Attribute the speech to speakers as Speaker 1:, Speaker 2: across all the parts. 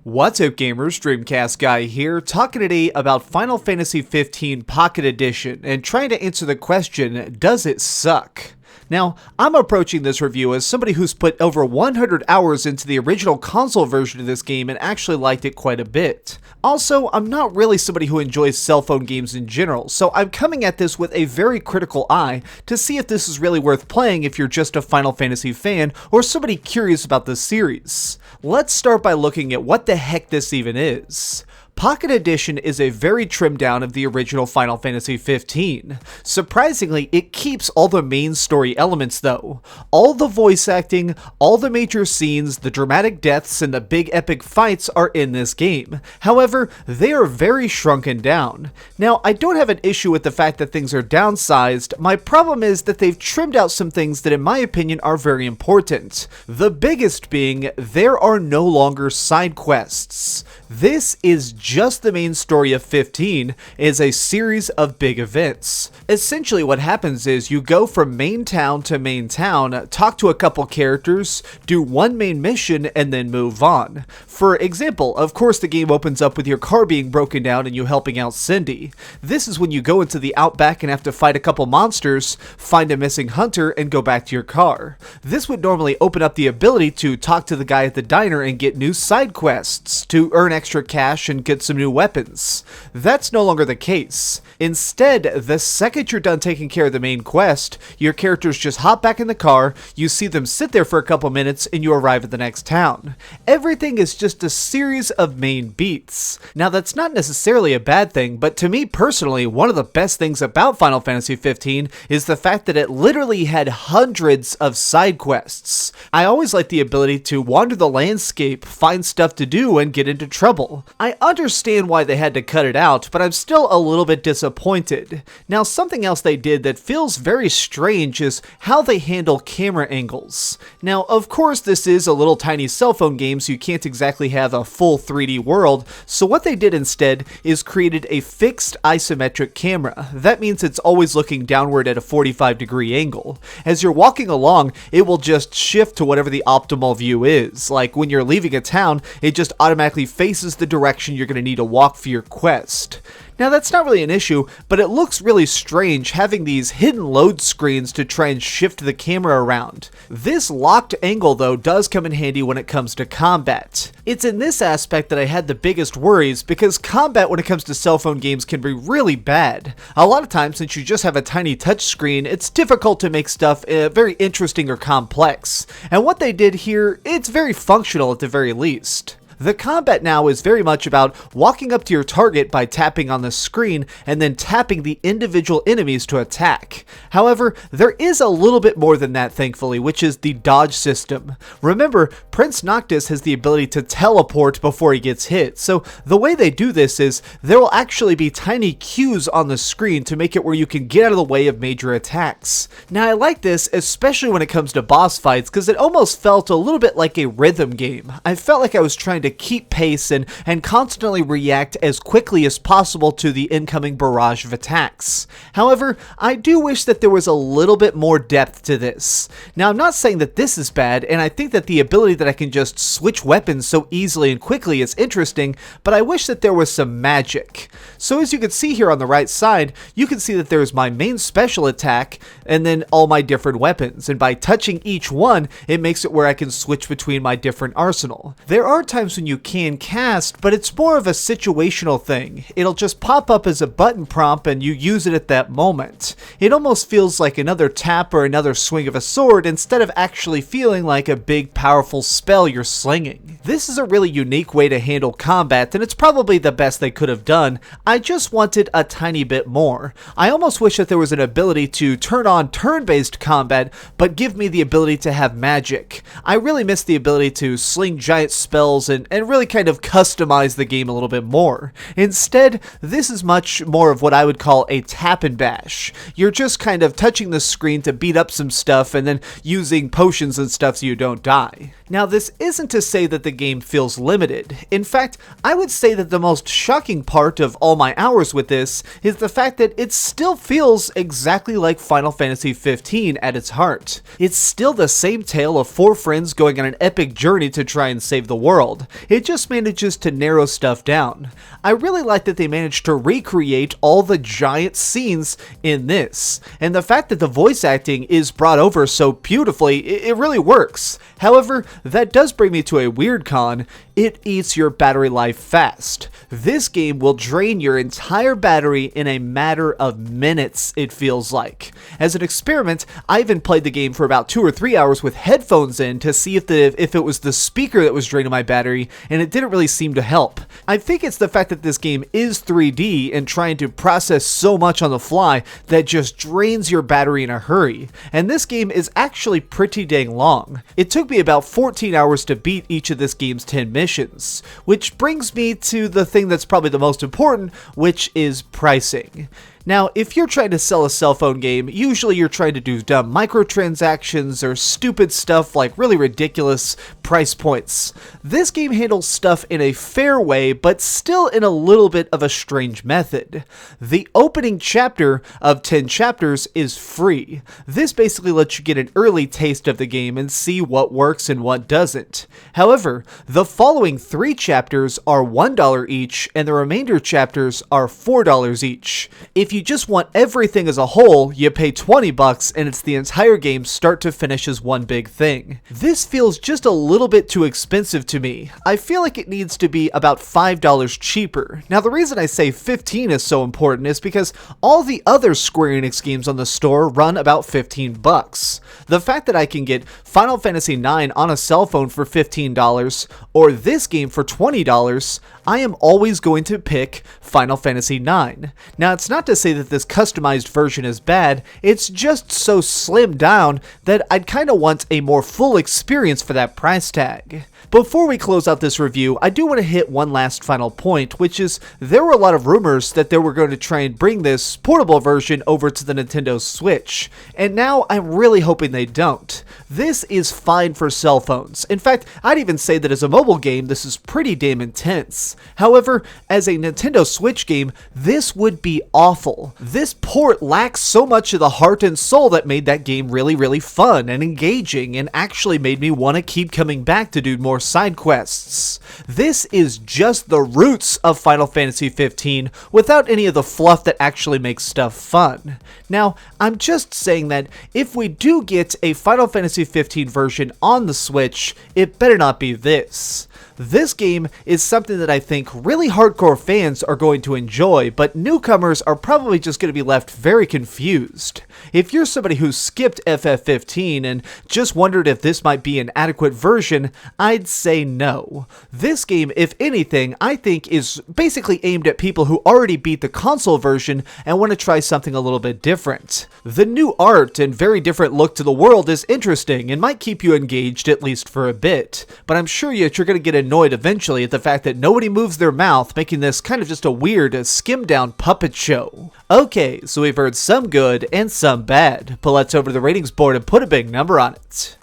Speaker 1: What's up gamers, DreamcastGuy here, talking today about Final Fantasy XV Pocket Edition and trying to answer the question, does it suck? Now, I'm approaching this review as somebody who's put over 100 hours into the original console version of this game and actually liked it quite a bit. Also, I'm not really somebody who enjoys cell phone games in general, so I'm coming at this with a very critical eye to see if this is really worth playing if you're just a Final Fantasy fan or somebody curious about the series. Let's start by looking at what the heck this even is. Pocket Edition is a very trimmed down of the original Final Fantasy XV. Surprisingly, it keeps all the main story elements though. All the voice acting, all the major scenes, the dramatic deaths, and the big epic fights are in this game. However, they are very shrunken down. Now, I don't have an issue with the fact that things are downsized. My problem is that they've trimmed out some things that in my opinion are very important. The biggest being, there are no longer side quests. This is just the main story of 15 is a series of big events. Essentially what happens is you go from main town to main town, talk to a couple characters, do one main mission, and then move on. For example, of course the game opens up with your car being broken down and you helping out Cindy. This is when you go into the outback and have to fight a couple monsters, find a missing hunter, and go back to your car. This would normally open up the ability to talk to the guy at the diner and get new side quests, to earn extra cash and get some new weapons. That's no longer the case. Instead, the second you're done taking care of the main quest, your characters just hop back in the car, you see them sit there for a couple minutes, and you arrive at the next town. Everything is just a series of main beats. Now that's not necessarily a bad thing, but to me personally, one of the best things about Final Fantasy XV is the fact that it literally had hundreds of side quests. I always like the ability to wander the landscape, find stuff to do, and get into trouble. I understand why they had to cut it out, but I'm still a little bit disappointed. Now, something else they did that feels very strange is how they handle camera angles. Now, of course, this is a little tiny cell phone game, so you can't exactly have a full 3D world, so what they did instead is created a fixed isometric camera. That means it's always looking downward at a 45-degree angle. As you're walking along, it will just shift to whatever the optimal view is. Like when you're leaving a town, it just automatically faces the direction you're going to need to walk for your quest. Now that's not really an issue, but it looks really strange having these hidden load screens to try and shift the camera around. This locked angle though does come in handy when it comes to combat. It's in this aspect that I had the biggest worries because combat when it comes to cell phone games can be really bad. A lot of times since you just have a tiny touch screen, it's difficult to make stuff very interesting or complex. And what they did here, it's very functional at the very least. The combat now is very much about walking up to your target by tapping on the screen and then tapping the individual enemies to attack. However, there is a little bit more than that thankfully, which is the dodge system. Remember, Prince Noctis has the ability to teleport before he gets hit, so the way they do this is there will actually be tiny cues on the screen to make it where you can get out of the way of major attacks. Now I like this especially when it comes to boss fights because it almost felt a little bit like a rhythm game. I felt like I was trying to keep pace and constantly react as quickly as possible to the incoming barrage of attacks. However, I do wish that there was a little bit more depth to this. Now, I'm not saying that this is bad, and I think that the ability that I can just switch weapons so easily and quickly is interesting, but I wish that there was some magic. So as you can see here on the right side, you can see that there's my main special attack and then all my different weapons, and by touching each one, it makes it where I can switch between my different arsenal. There are times when you can cast, but it's more of a situational thing. It'll just pop up as a button prompt and you use it at that moment. It almost feels like another tap or another swing of a sword instead of actually feeling like a big powerful spell you're slinging. This is a really unique way to handle combat and it's probably the best they could have done. I just wanted a tiny bit more. I almost wish that there was an ability to turn on turn-based combat but give me the ability to have magic. I really miss the ability to sling giant spells and really kind of customize the game a little bit more. Instead, this is much more of what I would call a tap and bash. You're just kind of touching the screen to beat up some stuff and then using potions and stuff so you don't die. Now, this isn't to say that the game feels limited. In fact, I would say that the most shocking part of all my hours with this is the fact that it still feels exactly like Final Fantasy XV at its heart. It's still the same tale of four friends going on an epic journey to try and save the world. it just manages to narrow stuff down. I really like that they managed to recreate all the giant scenes in this, and the fact that the voice acting is brought over so beautifully, it really works. However, that does bring me to a weird con. It eats your battery life fast. This game will drain your entire battery in a matter of minutes, it feels like. As an experiment, I even played the game for about 2 or 3 hours with headphones in to see if it was the speaker that was draining my battery, and it didn't really seem to help. I think it's the fact that this game is 3D and trying to process so much on the fly that just drains your battery in a hurry. And this game is actually pretty dang long. It took me about 14 hours to beat each of this game's 10 missions, which brings me to the thing that's probably the most important, which is pricing. Now, if you're trying to sell a cell phone game, usually you're trying to do dumb microtransactions or stupid stuff like really ridiculous price points. This game handles stuff in a fair way, but still in a little bit of a strange method. The opening chapter of 10 chapters is free. This basically lets you get an early taste of the game and see what works and what doesn't. However, the following 3 chapters are $1 each, and the remainder chapters are $4 each. If you just want everything as a whole, you pay $20 and it's the entire game start to finish as one big thing. This feels just a little bit too expensive to me. I feel like it needs to be about $5 cheaper. Now the reason I say 15 is so important is because all the other Square Enix games on the store run about $15. The fact that I can get Final Fantasy IX on a cell phone for $15 or this game for $20, I am always going to pick Final Fantasy IX. Now it's not to say that this customized version is bad, it's just so slimmed down that I'd kind of want a more full experience for that price tag. Before we close out this review, I do want to hit one last final point, which is there were a lot of rumors that they were going to try and bring this portable version over to the Nintendo Switch, and now I'm really hoping they don't. This is fine for cell phones. In fact, I'd even say that as a mobile game, this is pretty damn intense. However, as a Nintendo Switch game, this would be awful. This port lacks so much of the heart and soul that made that game really fun and engaging and actually made me want to keep coming back to do more side quests. This is just the roots of Final Fantasy 15 without any of the fluff that actually makes stuff fun. Now, I'm just saying that if we do get a Final Fantasy 15 version on the Switch, it better not be this. This game is something that I think really hardcore fans are going to enjoy, but newcomers are probably just going to be left very confused. If you're somebody who skipped FF15 and just wondered if this might be an adequate version, I'd say no. This game, if anything, I think is basically aimed at people who already beat the console version and want to try something a little bit different. The new art and very different look to the world is interesting and might keep you engaged at least for a bit, but I'm sure you're going to get annoyed eventually at the fact that nobody moves their mouth, making this kind of just a weird, skimmed down puppet show. Okay, so we've heard some good and some bad, but let's over to the ratings board and put a big number on it.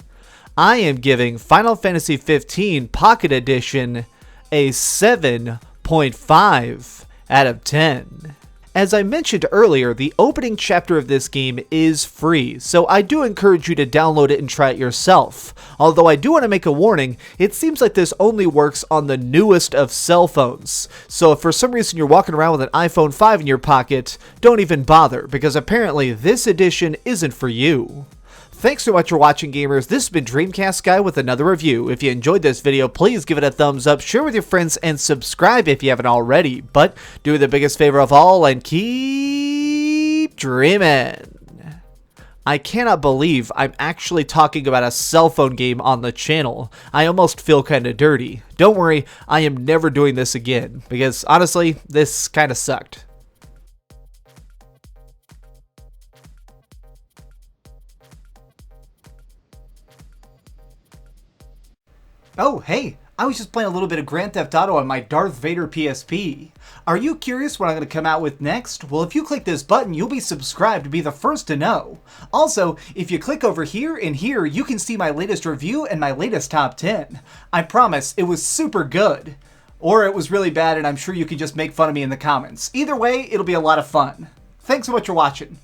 Speaker 1: I am giving Final Fantasy 15 Pocket Edition a 7.5 out of 10. As I mentioned earlier, the opening chapter of this game is free, so I do encourage you to download it and try it yourself. Although I do want to make a warning, it seems like this only works on the newest of cell phones. So if for some reason you're walking around with an iPhone 5 in your pocket, don't even bother, because apparently this edition isn't for you. Thanks so much for watching, gamers. This has been DreamcastGuy with another review. If you enjoyed this video, please give it a thumbs up, share with your friends, and subscribe if you haven't already. But do me the biggest favor of all and keep dreaming. I cannot believe I'm actually talking about a cell phone game on the channel. I almost feel kind of dirty. Don't worry, I am never doing this again, because honestly, this kind of sucked. Oh, hey, I was just playing a little bit of Grand Theft Auto on my Darth Vader PSP. Are you curious what I'm going to come out with next? Well, if you click this button, you'll be subscribed to be the first to know. Also, if you click over here and here, you can see my latest review and my latest top 10. I promise, it was super good. Or it was really bad and I'm sure you can just make fun of me in the comments. Either way, it'll be a lot of fun. Thanks so much for watching.